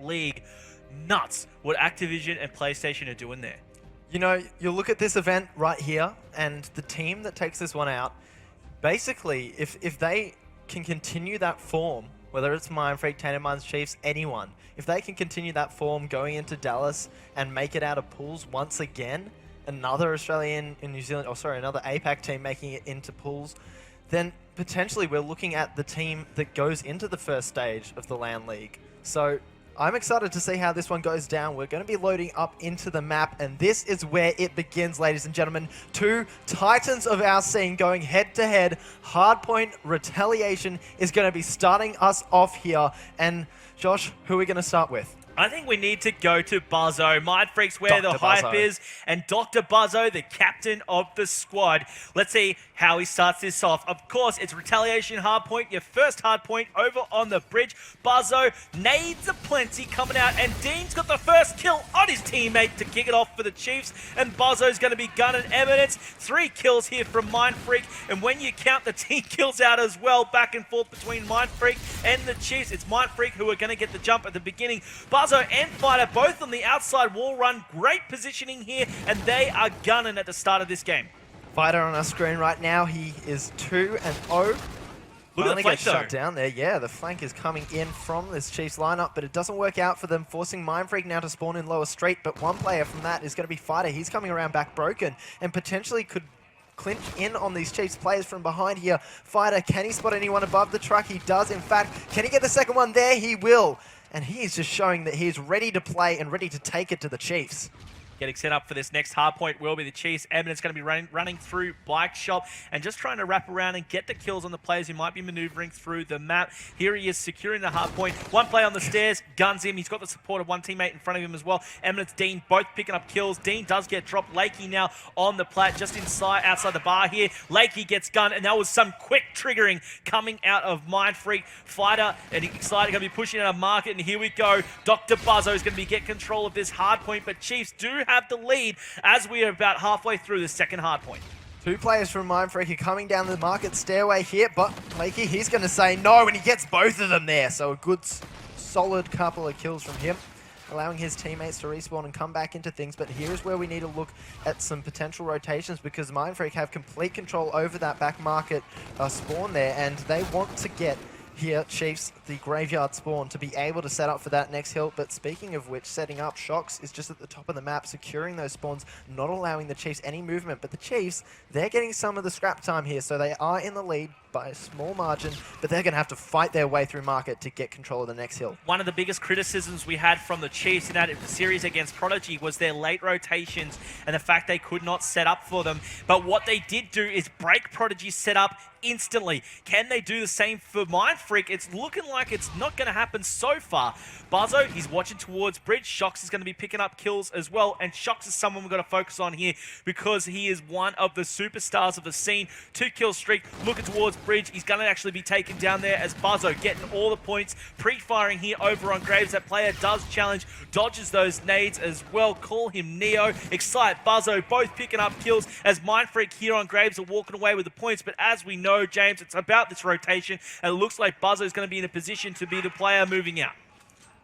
League. Nuts what Activision and PlayStation are doing there. You know, you look at this event right here, and the team that takes this one out, basically, if they can continue that form, whether it's MINDFREAK, Tainted Minds, Chiefs, anyone, if they can continue that form going into Dallas and make it out of pools once again, another Australian in New Zealand, another APAC team making it into pools, then potentially we're looking at the team that goes into the first stage of the LAN League. So I'm excited to see how this one goes down. We're going to be loading up into the map, and this is where it begins, ladies and gentlemen. Two titans of our scene going head-to-head. Hardpoint Retaliation is going to be starting us off here. And Josh, who are we going to start with? I think we need to go to Buzzo. MINDFREAK's where the hype is, and Dr. Buzzo, the captain of the squad. Let's see how he starts this off. Of course, it's Retaliation hardpoint, your first hardpoint over on the bridge. Buzzo, nades aplenty coming out, and Dean's got the first kill on his teammate to kick it off for the Chiefs, and Buzzo's going to be gunning evidence. 3 kills here from MINDFREAK, and when you count the team kills out as well, back and forth between MINDFREAK and the Chiefs, it's MINDFREAK who are going to get the jump at the beginning. Buzzo and Fighter both on the outside wall run. Great positioning here, and they are gunning at the start of this game. Fighter on our screen right now. He is 2-0. Look at the flank, shut down there. Yeah, the flank is coming in from this Chiefs lineup, but it doesn't work out for them, forcing MINDFREAK now to spawn in lower street. But one player from that is going to be Fighter. He's coming around back broken and potentially could clinch in on these Chiefs players from behind here. Fighter, can he spot anyone above the truck? He does, in fact. Can he get the second one there? He will. And he is just showing that he's ready to play and ready to take it to the Chiefs. Getting set up for this next hardpoint will be the Chiefs. Eminence going to be running through Bike Shop and just trying to wrap around and get the kills on the players who might be maneuvering through the map. Here he is securing the hardpoint. One player on the stairs, guns him. He's got the support of one teammate in front of him as well. Eminence, Dean, both picking up kills. Dean does get dropped. Lakey now on the plat, just outside the bar here. Lakey gets gunned, and that was some quick triggering coming out of MINDFREAK. Fighter and Excited going to be pushing out a market, and here we go. Dr. Buzzo is going to be get control of this hardpoint, but Chiefs do have the lead as we are about halfway through the second hardpoint. 2 players from MINDFREAK are coming down the market stairway here, but Lakey, he's going to say no, and he gets both of them there. So a good, solid couple of kills from him, allowing his teammates to respawn and come back into things. But here's where we need to look at some potential rotations, because MINDFREAK have complete control over that back market spawn there, and they want to get here, Chiefs, the graveyard spawn, to be able to set up for that next hill. But speaking of which, setting up, Shox is just at the top of the map, securing those spawns, not allowing the Chiefs any movement. But the Chiefs, they're getting some of the scrap time here, so they are in the lead by a small margin, but they're going to have to fight their way through market to get control of the next hill. One of the biggest criticisms we had from the Chiefs in that series against Prodigy was their late rotations and the fact they could not set up for them. But what they did do is break Prodigy's setup instantly. Can they do the same for MINDFREAK? It's looking like it's not going to happen so far. Buzzo, he's watching towards bridge. Shox is going to be picking up kills as well, and Shox is someone we've got to focus on here because he is one of the superstars of the scene. 2-kill streak, looking towards bridge. He's going to actually be taken down there as Buzzo getting all the points. Pre-firing here over on Graves. That player does challenge, dodges those nades as well. Call him Neo. Excite, Buzzo, both picking up kills as MINDFREAK here on Graves are walking away with the points. But as we know, James, it's about this rotation, and it looks like Buzzo is going to be in a position to be the player moving out.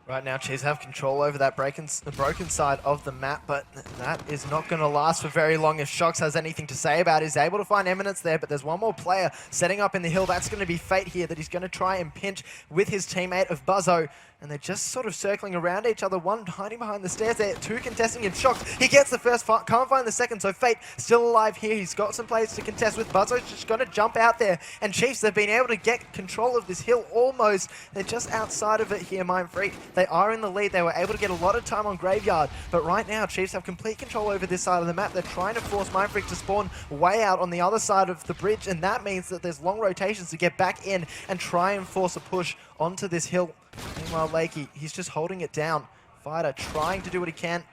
Right now, Chiefs have control over that broken side of the map, but that is not going to last for very long. If Shox has anything to say about it, he's able to find Eminence there, but there's one more player setting up in the hill. That's going to be Fate here, that he's going to try and pinch with his teammate of Buzzo. And they're just sort of circling around each other, one hiding behind the stairs there, 2 contesting in Shox. He gets the first, can't find the second, so Fate still alive here. He's got some players to contest with. Buzzo's just going to jump out there. And Chiefs, they've been able to get control of this hill almost. They're just outside of it here, MINDFREAK. They are in the lead. They were able to get a lot of time on Graveyard. But right now, Chiefs have complete control over this side of the map. They're trying to force MINDFREAK to spawn way out on the other side of the bridge, and that means that there's long rotations to get back in and try and force a push onto this hill. Meanwhile, Lakey, he's just holding it down. Fighter trying to do what he can.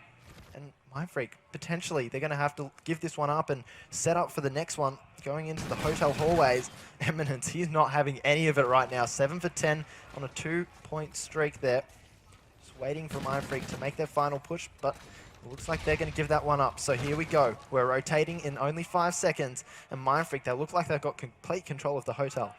And MINDFREAK, potentially, they're going to have to give this one up and set up for the next one. Going into the hotel hallways. Eminence, he's not having any of it right now. 7 for 10 on a 2-point streak there. Just waiting for MINDFREAK to make their final push, but it looks like they're going to give that one up. So here we go. We're rotating in only 5 seconds. And MINDFREAK, they look like they've got complete control of the hotel.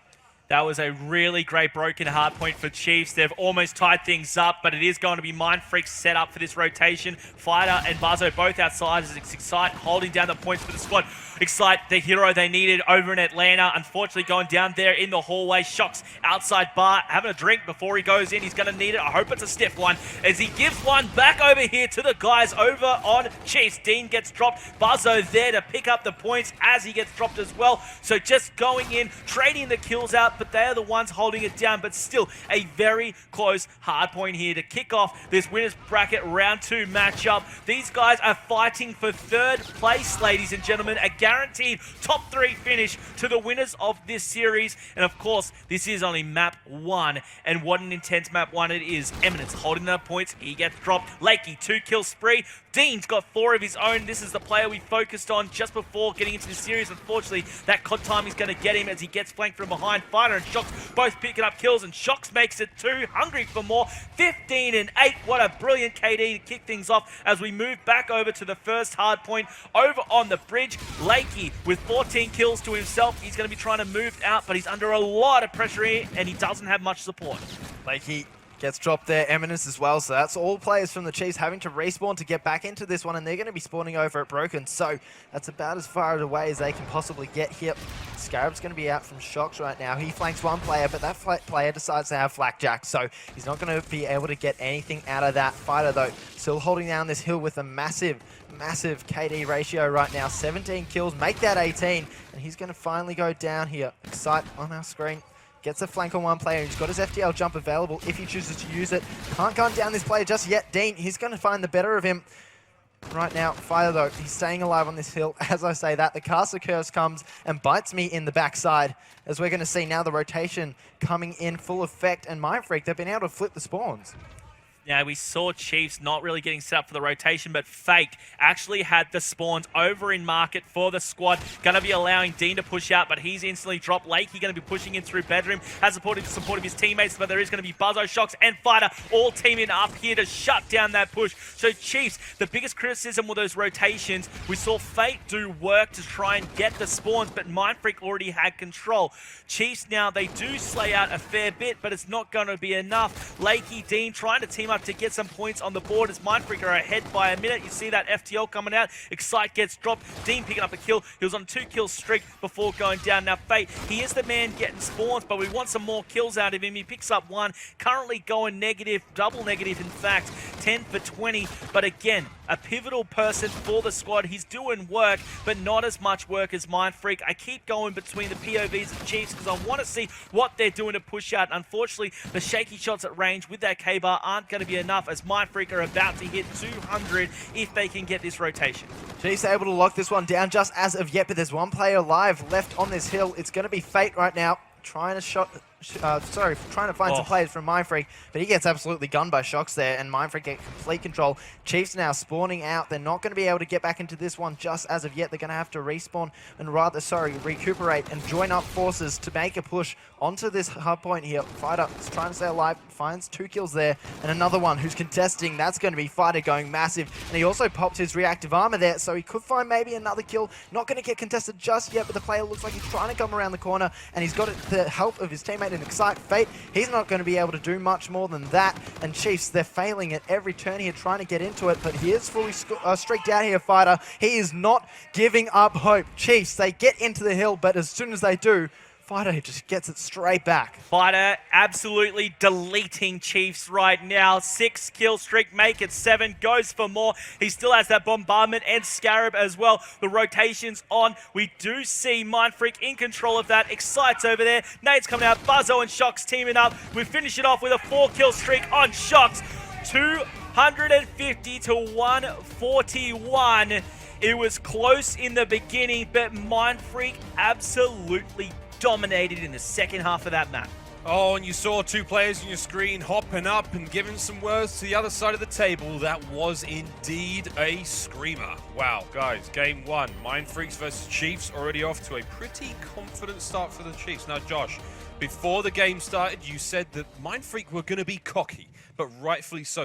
That was a really great broken hard point for Chiefs. They've almost tied things up, but it is going to be MINDFREAK set up for this rotation. Fighter and Buzzo both outside as Excite holding down the points for the squad. Excite, the hero they needed over in Atlanta, unfortunately going down there in the hallway. Shocks outside bar, having a drink before he goes in. He's going to need it. I hope it's a stiff one as he gives one back over here to the guys over on Chiefs. Dean gets dropped. Buzzo there to pick up the points as he gets dropped as well. So just going in, trading the kills out, but they are the ones holding it down. But still a very close hard point here to kick off this winners bracket round 2 matchup. These guys are fighting for 3rd place, ladies and gentlemen. A guaranteed top 3 finish to the winners of this series. And of course, this is only map 1. And what an intense map 1 it is. Eminence holding the points. He gets dropped. Lakey, 2-kill spree. Dean's got 4 of his own. This is the player we focused on just before getting into the series. Unfortunately, that COD time is going to get him as he gets flanked from behind. Fighter and Shocks both picking up kills, and Shocks makes it 2. Hungry for more. 15 and 8. What a brilliant KD to kick things off as we move back over to the first hard point over on the bridge. Lakey with 14 kills to himself. He's going to be trying to move out, but he's under a lot of pressure here, and he doesn't have much support. Lakey gets dropped there, Eminence as well, so that's all players from the Chiefs having to respawn to get back into this one, and they're going to be spawning over at Broken, so that's about as far away as they can possibly get here. Scarab's going to be out from Shocks right now. He flanks one player, but that player decides to have Flakjack, so he's not going to be able to get anything out of that. Fighter, though, still holding down this hill with a massive KD ratio right now. 17 kills, make that 18, and he's going to finally go down here. Excite on our screen. Gets a flank on one player. He's got his FTL jump available if he chooses to use it. Can't gun down this player just yet. Dean, he's going to find the better of him right now. Fire, though, he's staying alive on this hill. As I say that, the Caster Curse comes and bites me in the backside, as we're going to see now the rotation coming in full effect. And MINDFREAK, they've been able to flip the spawns. Now, we saw Chiefs not really getting set up for the rotation, but Fake actually had the spawns over in market for the squad. Going to be allowing Dean to push out, but he's instantly dropped. Lakey going to be pushing in through bedroom. Has support of his teammates, but there is going to be Buzzo, Shocks, and Fighter all teaming up here to shut down that push. So Chiefs, the biggest criticism were those rotations. We saw Fate do work to try and get the spawns, but MINDFREAK already had control. Chiefs now, they do slay out a fair bit, but it's not going to be enough. Lakey, Dean trying to team up to get some points on the board as MINDFREAK are ahead by a minute. You see that FTL coming out. Excite gets dropped. Dean picking up a kill. He was on 2-kill streak before going down. Now Fate, he is the man getting spawns, but we want some more kills out of him. He picks up 1. Currently going negative, double negative in fact. 10 for 20. But again, a pivotal person for the squad. He's doing work, but not as much work as MINDFREAK. I keep going between the POVs of Chiefs because I want to see what they're doing to push out. Unfortunately, the shaky shots at range with that K-bar aren't going to be enough, as MINDFREAK are about to hit 200 if they can get this rotation. Chiefs are able to lock this one down just as of yet, but there's one player alive left on this hill. It's going to be Fate right now, trying to find some players from MINDFREAK, but he gets absolutely gunned by Shocks there, and MINDFREAK get complete control. Chiefs now spawning out. They're not going to be able to get back into this one just as of yet. They're going to have to respawn and recuperate and join up forces to make a push onto this hard point here. Fighter is trying to stay alive, finds 2 kills there, and another one who's contesting. That's going to be Fighter going massive, and he also popped his reactive armor there, so he could find maybe another kill. Not going to get contested just yet, but the player looks like he's trying to come around the corner, and he's got the help of his teammate and Excite. Fate, he's not going to be able to do much more than that, and Chiefs, they're failing at every turn here trying to get into it, but he is fully streaked out here, Fighter. He is not giving up hope. Chiefs, they get into the hill, but as soon as they do, Fighter just gets it straight back. Fighter absolutely deleting Chiefs right now. 6-kill streak, make it 7, goes for more. He still has that bombardment and Scarab as well. The rotation's on. We do see MINDFREAK in control of that. Excite's over there. Nade's coming out. Buzzo and Shocks teaming up. We finish it off with a 4-kill streak on Shocks. 250 to 141. It was close in the beginning, but MINDFREAK absolutely dominated in the second half of that map. Oh, and you saw 2 players on your screen hopping up and giving some words to the other side of the table. That was indeed a screamer. Wow, guys, game 1, MINDFREAKs versus Chiefs, already off to a pretty confident start for the Chiefs. Now, Josh, before the game started, you said that MINDFREAK were going to be cocky, but rightfully so.